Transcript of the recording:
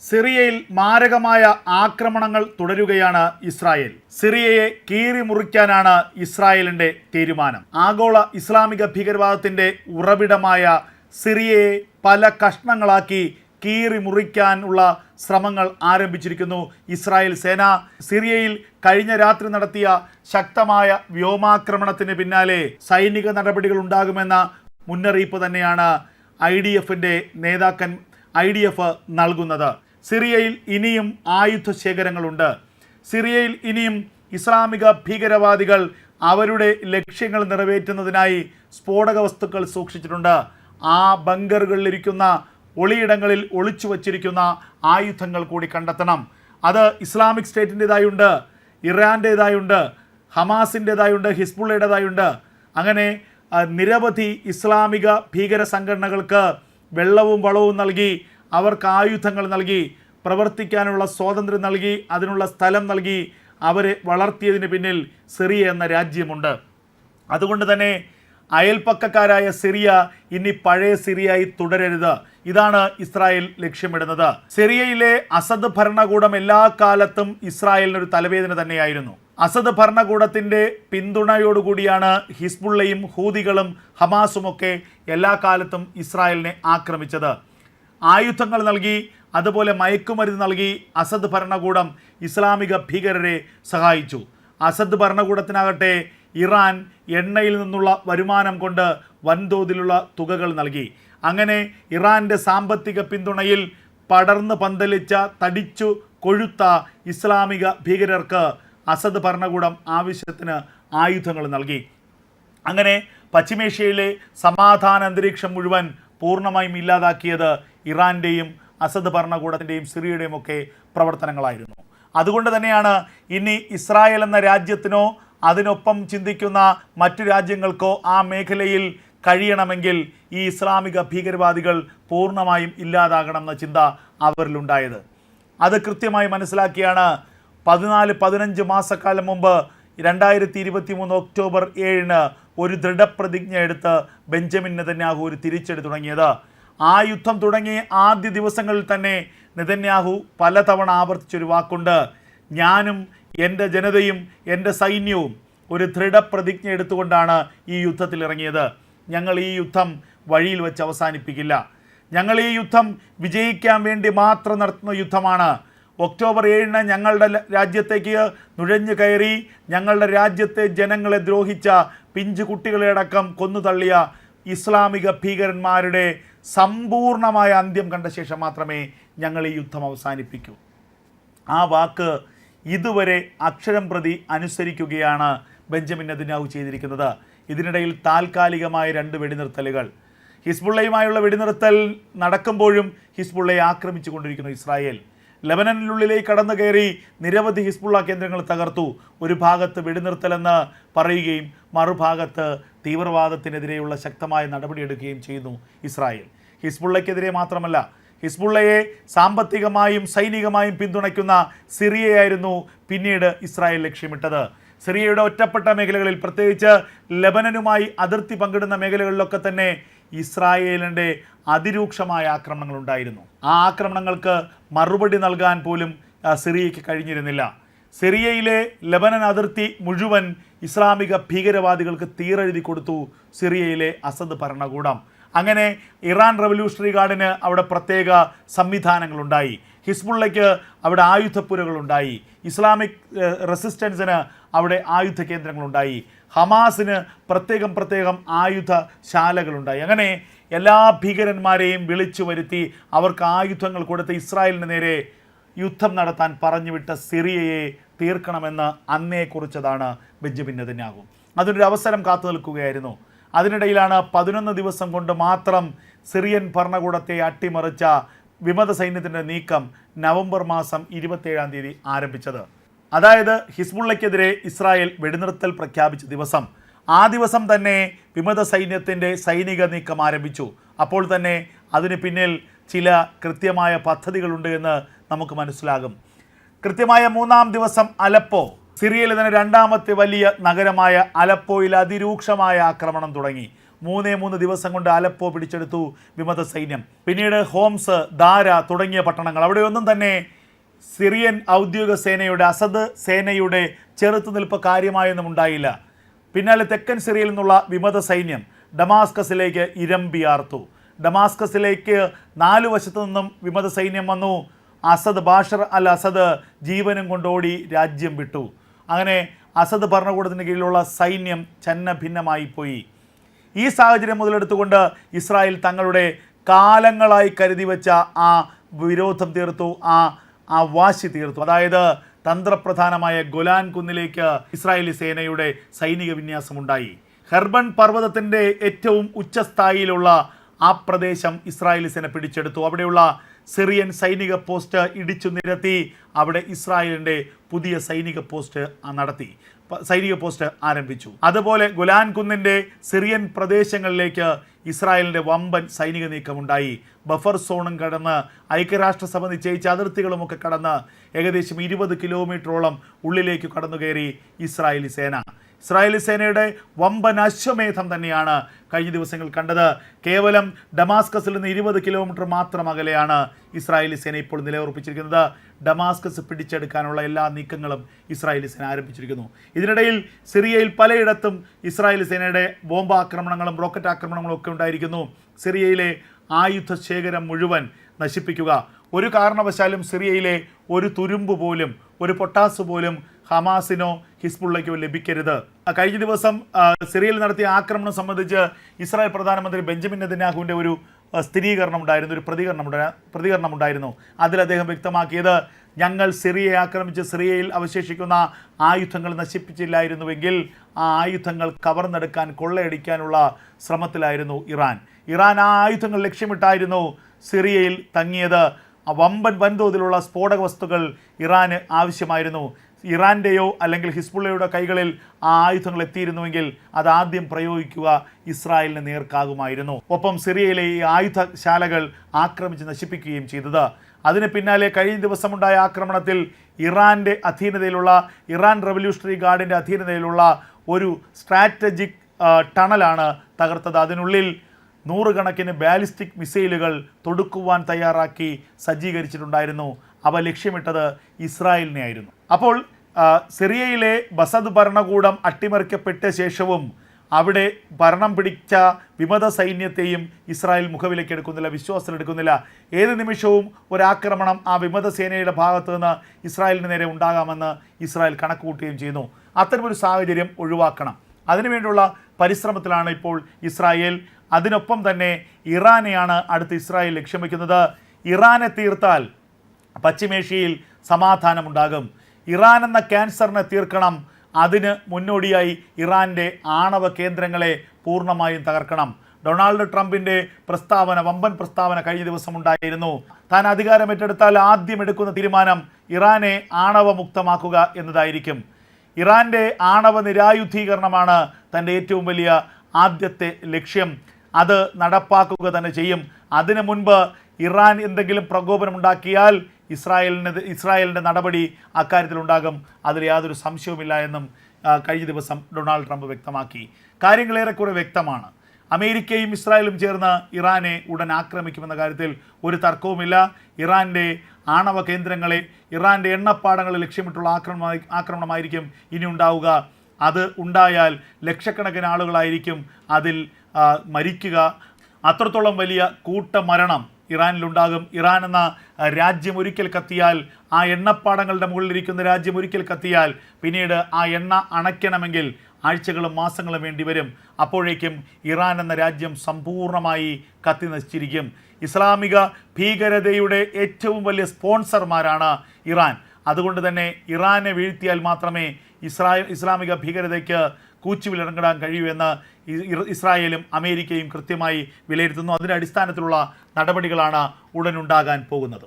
സിറിയയിൽ മാരകമായ ആക്രമണങ്ങൾ തുടരുകയാണ് ഇസ്രായേൽ. സിറിയയെ കീറി മുറിക്കാനാണ് ഇസ്രായേലിന്റെ തീരുമാനം. ആഗോള ഇസ്ലാമിക ഭീകരവാദത്തിന്റെ ഉറവിടമായ സിറിയയെ പല കഷ്ണങ്ങളാക്കി കീറി മുറിക്കാനുള്ള ശ്രമങ്ങൾ ആരംഭിച്ചിരിക്കുന്നു ഇസ്രായേൽ സേന. സിറിയയിൽ കഴിഞ്ഞ രാത്രി നടത്തിയ ശക്തമായ വ്യോമാക്രമണത്തിന് പിന്നാലെ സൈനിക നടപടികൾ ഉണ്ടാകുമെന്ന മുന്നറിയിപ്പ് തന്നെയാണ് IDF നൽകുന്നത്. സിറിയയിൽ ഇനിയും ആയുധ ശേഖരങ്ങളുണ്ട്. സിറിയയിൽ ഇനിയും ഇസ്ലാമിക ഭീകരവാദികൾ അവരുടെ ലക്ഷ്യങ്ങൾ നിറവേറ്റുന്നതിനായി സ്ഫോടക വസ്തുക്കൾ സൂക്ഷിച്ചിട്ടുണ്ട്. ആ ബങ്കറുകളിലിരിക്കുന്ന ഒളിയിടങ്ങളിൽ ഒളിച്ചു വച്ചിരിക്കുന്ന ആയുധങ്ങൾ കൂടി കണ്ടെത്തണം. അത് ഇസ്ലാമിക് സ്റ്റേറ്റിൻ്റെതായുണ്ട്, ഇറാൻ്റേതായുണ്ട്, ഹമാസിൻ്റെതായുണ്ട്, ഹിസ്ബുള്ളയുടേതായുണ്ട്. അങ്ങനെ നിരവധി ഇസ്ലാമിക ഭീകര സംഘടനകൾക്ക് വെള്ളവും വളവും നൽകി, അവർക്ക് ആയുധങ്ങൾ നൽകി, പ്രവർത്തിക്കാനുള്ള സ്വാതന്ത്ര്യം നൽകി, അതിനുള്ള സ്ഥലം നൽകി അവരെ വളർത്തിയതിന് പിന്നിൽ സിറിയ എന്ന രാജ്യമുണ്ട്. അതുകൊണ്ട് തന്നെ അയൽപ്പക്കക്കാരായ സിറിയ ഇനി പഴയ സിറിയയായി തുടരരുത്. ഇതാണ് ഇസ്രായേൽ ലക്ഷ്യമിടുന്നത്. സിറിയയിലെ അസദ് ഭരണകൂടം എല്ലാ കാലത്തും ഇസ്രായേലിനൊരു തലവേദന തന്നെയായിരുന്നു. അസദ് ഭരണകൂടത്തിൻ്റെ പിന്തുണയോടുകൂടിയാണ് ഹിസ്ബുള്ളയും ഹൂതികളും ഹമാസുമൊക്കെ എല്ലാ കാലത്തും ഇസ്രായേലിനെ ആക്രമിച്ചത്. ആയുധങ്ങൾ നൽകി, അതുപോലെ മയക്കുമരുന്ന് നൽകി അസദ് ഭരണകൂടം ഇസ്ലാമിക ഭീകരരെ സഹായിച്ചു. അസദ് ഭരണകൂടത്തിനാകട്ടെ ഇറാൻ എണ്ണയിൽ നിന്നുള്ള വരുമാനം കൊണ്ട് വൻതോതിലുള്ള തുകകൾ നൽകി. അങ്ങനെ ഇറാൻ്റെ സാമ്പത്തിക പിന്തുണയിൽ പടർന്ന് പന്തലിച്ച തടിച്ചു കൊഴുത്ത ഇസ്ലാമിക ഭീകരർക്ക് അസദ് ഭരണകൂടം ആവശ്യത്തിന് ആയുധങ്ങൾ നൽകി. അങ്ങനെ പശ്ചിമേഷ്യയിലെ സമാധാന അന്തരീക്ഷം മുഴുവൻ പൂർണ്ണമായും ഇല്ലാതാക്കിയത് ഇറാൻ്റെയും അസദ് ഭരണകൂടത്തിൻ്റെയും സിറിയയുടെയും ഒക്കെ പ്രവർത്തനങ്ങളായിരുന്നു. അതുകൊണ്ട് തന്നെയാണ് ഇനി ഇസ്രായേൽ എന്ന രാജ്യത്തിനോ അതിനൊപ്പം ചിന്തിക്കുന്ന മറ്റു രാജ്യങ്ങൾക്കോ ആ മേഖലയിൽ കഴിയണമെങ്കിൽ ഈ ഇസ്ലാമിക ഭീകരവാദികൾ പൂർണ്ണമായും ഇല്ലാതാകണമെന്ന ചിന്ത അവരിലുണ്ടായത്. അത് കൃത്യമായി മനസ്സിലാക്കിയാണ് 14-15 മാസക്കാലം മുമ്പ് 2023 ഒക്ടോബർ 7 ഒരു ദൃഢപ്രതിജ്ഞ എടുത്ത് ബെഞ്ചമിൻ നെതന്യാഹു ഒരു തിരിച്ചടി തുടങ്ങിയത്. ആ യുദ്ധം തുടങ്ങിയ ആദ്യ ദിവസങ്ങളിൽ തന്നെ നെതന്യാഹു പലതവണ ആവർത്തിച്ചൊരു വാക്കുണ്ട്: ഞാനും എൻ്റെ ജനതയും എൻ്റെ സൈന്യവും ഒരു ദൃഢപ്രതിജ്ഞ എടുത്തുകൊണ്ടാണ് ഈ യുദ്ധത്തിൽ ഇറങ്ങിയത്. ഞങ്ങൾ ഈ യുദ്ധം വഴിയിൽ വെച്ച് അവസാനിപ്പിക്കില്ല. ഞങ്ങൾ ഈ യുദ്ധം വിജയിക്കാൻ വേണ്ടി മാത്രം നടത്തുന്ന യുദ്ധമാണ്. ഒക്ടോബർ 7 ഞങ്ങളുടെ രാജ്യത്തേക്ക് നുഴഞ്ഞു കയറി ഞങ്ങളുടെ രാജ്യത്തെ ജനങ്ങളെ ദ്രോഹിച്ച, പിഞ്ചു കുട്ടികളെ അടക്കം കൊന്നു തള്ളിയ ഇസ്ലാമിക ഭീകരന്മാരുടെ സമ്പൂർണമായ അന്ത്യം കണ്ട ശേഷം മാത്രമേ ഞങ്ങൾ ഈ യുദ്ധം അവസാനിപ്പിക്കൂ. ആ വാക്ക് ഇതുവരെ അക്ഷരം പ്രതി അനുസരിക്കുകയാണ് ബെഞ്ചമിൻ നെതന്യാഹു ചെയ്തിരിക്കുന്നത്. ഇതിനിടയിൽ താൽക്കാലികമായ 2 വെടിനിർത്തലുകൾ, ഹിസ്ബുള്ളയുമായുള്ള വെടിനിർത്തൽ നടക്കുമ്പോഴും ഹിസ്ബുള്ളയെ ആക്രമിച്ചു കൊണ്ടിരിക്കുന്നു ഇസ്രായേൽ. ലെബനനിലുള്ളിലേക്ക് കടന്നു കയറി നിരവധി ഹിസ്ബുള്ള കേന്ദ്രങ്ങൾ തകർത്തു. ഒരു ഭാഗത്ത് വെടിനിർത്തലെന്ന് പറയുകയും മറുഭാഗത്ത് തീവ്രവാദത്തിനെതിരെയുള്ള ശക്തമായ നടപടിയെടുക്കുകയും ചെയ്യുന്നു ഇസ്രായേൽ. ഹിസ്ബുള്ളയ്ക്കെതിരെ മാത്രമല്ല, ഹിസ്ബുള്ളയെ സാമ്പത്തികമായും സൈനികമായും പിന്തുണയ്ക്കുന്ന സിറിയയായിരുന്നു പിന്നീട് ഇസ്രായേൽ ലക്ഷ്യമിട്ടത്. സിറിയയുടെ ഒറ്റപ്പെട്ട മേഖലകളിൽ, പ്രത്യേകിച്ച് ലെബനനുമായി അതിർത്തി പങ്കിടുന്ന മേഖലകളിലൊക്കെ തന്നെ ഇസ്രായേലിൻ്റെ അതിരൂക്ഷമായ ആക്രമണങ്ങൾ ഉണ്ടായിരുന്നു. ആ ആക്രമണങ്ങൾക്ക് മറുപടി നൽകാൻ പോലും സിറിയയ്ക്ക് കഴിഞ്ഞിരുന്നില്ല. സിറിയയിലെ ലെബനൻ അതിർത്തി മുഴുവൻ ഇസ്ലാമിക ഭീകരവാദികൾക്ക് തീരെഴുതി കൊടുത്തു സിറിയയിലെ അസദ് ഭരണകൂടം. അങ്ങനെ ഇറാൻ റവല്യൂഷണറി ഗാർഡിന് അവിടെ പ്രത്യേക സംവിധാനങ്ങളുണ്ടായി, ഹിസ്ബുള്ളയ്ക്ക് അവിടെ ആയുധപ്പുരകളുണ്ടായി, ഇസ്ലാമിക് റെസിസ്റ്റൻസിന് അവിടെ ആയുധ കേന്ദ്രങ്ങളുണ്ടായി, ഹമാസിന് പ്രത്യേകം ആയുധശാലകളുണ്ടായി. അങ്ങനെ എല്ലാ ഭീകരന്മാരെയും വിളിച്ചു വരുത്തി അവർക്ക് ആയുധങ്ങൾ കൊടുത്ത് ഇസ്രായേലിന് നേരെ യുദ്ധം നടത്താൻ പറഞ്ഞുവിട്ട സിറിയയെ തീർക്കണമെന്ന് അന്നേ കുറിച്ചതാണ് ബെഞ്ചമിൻ നെതന്യാഹു. അതിനൊരു അവസരം കാത്തു നിൽക്കുകയായിരുന്നു. അതിനിടയിലാണ് 11 ദിവസം കൊണ്ട് മാത്രം സിറിയൻ ഭരണകൂടത്തെ അട്ടിമറിച്ച വിമത സൈന്യത്തിൻ്റെ നീക്കം നവംബർ മാസം 27 ആരംഭിച്ചത്. അതായത് ഹിസ്ബുള്ളയ്ക്കെതിരെ ഇസ്രായേൽ വെടിനിർത്തൽ പ്രഖ്യാപിച്ച ദിവസം. ആ ദിവസം തന്നെ വിമത സൈന്യത്തിൻ്റെ സൈനിക നീക്കം ആരംഭിച്ചു. അപ്പോൾ തന്നെ അതിന് പിന്നിൽ ചില കൃത്യമായ പദ്ധതികളുണ്ട് എന്ന് നമുക്ക് മനസ്സിലാകും. കൃത്യമായ 3-ാം ദിവസം അലപ്പോ, സിറിയയിലെ തന്നെ 2ാമത്തെ വലിയ നഗരമായ അലപ്പോയിൽ അതിരൂക്ഷമായ ആക്രമണം തുടങ്ങി. 3 ദിവസം കൊണ്ട് അലപ്പോ പിടിച്ചെടുത്തു വിമത സൈന്യം. പിന്നീട് ഹോംസ്, ദാര തുടങ്ങിയ പട്ടണങ്ങൾ. അവിടെയൊന്നും തന്നെ സിറിയൻ ഔദ്യോഗിക സേനയുടെ, അസദ് സേനയുടെ ചെറുത്തുനിൽപ്പ് കാര്യമായൊന്നും ഉണ്ടായില്ല. പിന്നാലെ തെക്കൻ സിറിയയിൽ നിന്നുള്ള വിമത സൈന്യം ഡമാസ്കസിലേക്ക് ഇരമ്പിയാർത്തു. ഡമാസ്കസിലേക്ക് 4 വശത്തു നിന്നും വിമത സൈന്യം വന്നു. ബാഷർ അൽ അസദ് ജീവനും കൊണ്ടോടി രാജ്യം വിട്ടു. അങ്ങനെ അസദ് ഭരണകൂടത്തിന് കീഴിലുള്ള സൈന്യം ഛന്ന ഭിന്നമായി പോയി. ഈ സാഹചര്യം മുതലെടുത്തുകൊണ്ട് ഇസ്രായേൽ തങ്ങളുടെ കാലങ്ങളായി കരുതി വെച്ച ആ വിരോധം തീർത്തു, ആ വാശി തീർത്തു. അതായത് തന്ത്രപ്രധാനമായ ഗൊലാൻ കുന്നിലേക്ക് ഇസ്രായേലി സേനയുടെ സൈനിക വിന്യാസമുണ്ടായി. ഹെർബൺ പർവ്വതത്തിൻ്റെ ഏറ്റവും ഉച്ചസ്ഥായിലുള്ള ആ പ്രദേശം ഇസ്രായേലി സേന പിടിച്ചെടുത്തു. അവിടെയുള്ള സിറിയൻ സൈനിക പോസ്റ്റ് ഇടിച്ചു നിരത്തി അവിടെ ഇസ്രായേലിൻ്റെ പുതിയ സൈനിക പോസ്റ്റ് ആരംഭിച്ചു. അതുപോലെ ഗൊലാൻ കുന്നിൻ്റെ സിറിയൻ പ്രദേശങ്ങളിലേക്ക് ഇസ്രായേലിൻ്റെ വമ്പൻ സൈനിക നീക്കമുണ്ടായി. ബഫർ സോണും കടന്ന്, ഐക്യരാഷ്ട്രസഭ നിശ്ചയിച്ച അതിർത്തികളുമൊക്കെ കടന്ന് ഏകദേശം 20 കിലോമീറ്ററോളം ഉള്ളിലേക്ക് കടന്നുകയറി ഇസ്രായേലി സേന. ഇസ്രായേലി സേനയുടെ വമ്പൻ അശ്വമേധം തന്നെയാണ് കഴിഞ്ഞ ദിവസങ്ങൾ കണ്ടത്. കേവലം ഡമാസ്കസിൽ നിന്ന് 20 കിലോമീറ്റർ മാത്രം അകലെയാണ് ഇസ്രായേലി സേന ഇപ്പോൾ നിലയുറപ്പിച്ചിരിക്കുന്നത്. ഡമാസ്കസ് പിടിച്ചെടുക്കാനുള്ള എല്ലാ നീക്കങ്ങളും ഇസ്രായേലി സേന ആരംഭിച്ചിരിക്കുന്നു. ഇതിനിടയിൽ സിറിയയിൽ പലയിടത്തും ഇസ്രായേലി സേനയുടെ ബോംബാക്രമണങ്ങളും റോക്കറ്റ് ആക്രമണങ്ങളും ഒക്കെ ഉണ്ടായിരിക്കുന്നു. സിറിയയിലെ ആയുധ ശേഖരം മുഴുവൻ നശിപ്പിക്കുക. ഒരു കാരണവശാലും സിറിയയിലെ ഒരു തുരുമ്പ് പോലും, ഒരു പൊട്ടാസ് പോലും ഹമാസിനോ ഹിസ്ബുള്ളയ്ക്കോ ലഭിക്കരുത്. കഴിഞ്ഞ ദിവസം സിറിയയിൽ നടത്തിയ ആക്രമണം സംബന്ധിച്ച് ഇസ്രായേൽ പ്രധാനമന്ത്രി ബെഞ്ചമിൻ നെതന്യാഹുവിൻ്റെ ഒരു സ്ഥിരീകരണം ഉണ്ടായിരുന്നു, ഒരു പ്രതികരണം ഉണ്ടായിരുന്നു. അതിൽ അദ്ദേഹം വ്യക്തമാക്കിയത്, ഞങ്ങൾ സിറിയയെ ആക്രമിച്ച് സിറിയയിൽ അവശേഷിക്കുന്ന ആയുധങ്ങൾ നശിപ്പിച്ചില്ലായിരുന്നുവെങ്കിൽ ആ ആയുധങ്ങൾ കവർന്നെടുക്കാൻ, കൊള്ളയടിക്കാനുള്ള ശ്രമത്തിലായിരുന്നു ഇറാൻ ആ ആയുധങ്ങൾ ലക്ഷ്യമിട്ടായിരുന്നു സിറിയയിൽ തങ്ങിയത്. വൻതോതിലുള്ള സ്ഫോടക വസ്തുക്കൾ ഇറാന് ആവശ്യമായിരുന്നു. ഇറാൻ്റെയോ അല്ലെങ്കിൽ ഹിസ്ബുള്ളയുടെ കൈകളിൽ ആ ആയുധങ്ങൾ എത്തിയിരുന്നുവെങ്കിൽ അതാദ്യം പ്രയോഗിക്കുക ഇസ്രായേലിന് നേർക്കാകുമായിരുന്നു. ഒപ്പം സിറിയയിലെ ഈ ആയുധശാലകൾ ആക്രമിച്ച് നശിപ്പിക്കുകയും ചെയ്തത്. അതിന് പിന്നാലെ കഴിഞ്ഞ ദിവസമുണ്ടായ ആക്രമണത്തിൽ ഇറാൻ്റെ അധീനതയിലുള്ള, ഇറാൻ റവല്യൂഷണറി ഗാർഡിൻ്റെ അധീനതയിലുള്ള ഒരു സ്ട്രാറ്റജിക് ടണലാണ് തകർത്തത്. അതിനുള്ളിൽ 100 കണക്കിന് ബാലിസ്റ്റിക് മിസൈലുകൾ തൊടുക്കുവാൻ തയ്യാറാക്കി സജ്ജീകരിച്ചിട്ടുണ്ടായിരുന്നു. അവ ലക്ഷ്യമിട്ടത് ഇസ്രായേലിനെ ആയിരുന്നു. അപ്പോൾ സിറിയയിലെ ബസദ് ഭരണകൂടം അട്ടിമറിക്കപ്പെട്ട ശേഷവും അവിടെ ഭരണം പിടിച്ച വിമത സൈന്യത്തെയും ഇസ്രായേൽ മുഖവിലക്കെടുക്കുന്നില്ല, വിശ്വാസത്തിലെടുക്കുന്നില്ല. ഏത് നിമിഷവും ഒരാക്രമണം ആ വിമത സേനയുടെ ഭാഗത്തു നിന്ന് ഇസ്രായേലിന് നേരെ ഉണ്ടാകാമെന്ന് ഇസ്രായേൽ കണക്കുകൂട്ടുകയും ചെയ്യുന്നു. അത്തരമൊരു സാഹചര്യം ഒഴിവാക്കണം. അതിനുവേണ്ടിയുള്ള പരിശ്രമത്തിലാണ് ഇപ്പോൾ ഇസ്രായേൽ. അതിനൊപ്പം തന്നെ ഇറാനെയാണ് അടുത്ത് ഇസ്രായേൽ ലക്ഷ്യം വയ്ക്കുന്നത്. ഇറാനെ തീർത്താൽ പശ്ചിമേഷ്യയിൽ സമാധാനമുണ്ടാകും. ഇറാൻ എന്ന ക്യാൻസറിനെ തീർക്കണം. അതിന് മുന്നോടിയായി ഇറാൻ്റെ ആണവ കേന്ദ്രങ്ങളെ പൂർണ്ണമായും തകർക്കണം. ഡൊണാൾഡ് ട്രംപിൻ്റെ വമ്പൻ പ്രസ്താവന കഴിഞ്ഞ ദിവസം ഉണ്ടായിരുന്നു. താൻ അധികാരമേറ്റെടുത്താൽ ആദ്യം എടുക്കുന്ന തീരുമാനം ഇറാനെ ആണവമുക്തമാക്കുക എന്നതായിരിക്കും. ഇറാൻ്റെ ആണവ നിരായുധീകരണമാണ് തൻ്റെ ഏറ്റവും വലിയ ആദ്യത്തെ ലക്ഷ്യം. അത് നടപ്പാക്കുക തന്നെ ചെയ്യും. അതിനു മുൻപ് ഇറാൻ എന്തെങ്കിലും പ്രകോപനമുണ്ടാക്കിയാൽ ഇസ്രായേലിൻ്റെ നടപടി അക്കാര്യത്തിലുണ്ടാകും. അതിൽ യാതൊരു സംശയവുമില്ല എന്നും കഴിഞ്ഞ ദിവസം ഡൊണാൾഡ് ട്രംപ് വ്യക്തമാക്കി. കാര്യങ്ങളേറെക്കുറെ വ്യക്തമാണ്. അമേരിക്കയും ഇസ്രായേലും ചേർന്ന് ഇറാനെ ഉടൻ ആക്രമിക്കുമെന്ന കാര്യത്തിൽ ഒരു തർക്കവുമില്ല. ഇറാൻ്റെ ആണവ കേന്ദ്രങ്ങളെ, ഇറാൻ്റെ എണ്ണപ്പാടങ്ങളെ ലക്ഷ്യമിട്ടുള്ള ആക്രമണമായിരിക്കും ഇനി ഉണ്ടാവുക. അത് ഉണ്ടായാൽ ലക്ഷക്കണക്കിന് ആളുകളായിരിക്കും അതിൽ മരിക്കുക. അത്രത്തോളം വലിയ കൂട്ടമരണം ഇറാനിലുണ്ടാകും. ഇറാൻ എന്ന രാജ്യം ഒരിക്കൽ കത്തിയാൽ, ആ എണ്ണപ്പാടങ്ങളുടെ മുകളിലിരിക്കുന്ന രാജ്യം ഒരിക്കൽ കത്തിയാൽ പിന്നീട് ആ എണ്ണ അണയ്ക്കണമെങ്കിൽ ആഴ്ചകളും മാസങ്ങളും വേണ്ടി വരും. അപ്പോഴേക്കും ഇറാൻ എന്ന രാജ്യം സമ്പൂർണ്ണമായി കത്തി നശിച്ചിരിക്കും. ഇസ്ലാമിക ഭീകരതയുടെ ഏറ്റവും വലിയ സ്പോൺസർമാരാണ് ഇറാൻ. അതുകൊണ്ട് തന്നെ ഇറാനെ വീഴ്ത്തിയാൽ മാത്രമേ ഇസ്ലാമിക ഭീകരതയ്ക്ക് കൂച്ചുവിലിറങ്ങിടാൻ കഴിയൂ എന്ന് ഇസ്രായേലും അമേരിക്കയും കൃത്യമായി വിലയിരുത്തുന്നു. അതിൻ്റെ അടിസ്ഥാനത്തിലുള്ള നടപടികളാണ് ഉടനുണ്ടാകാൻ പോകുന്നത്.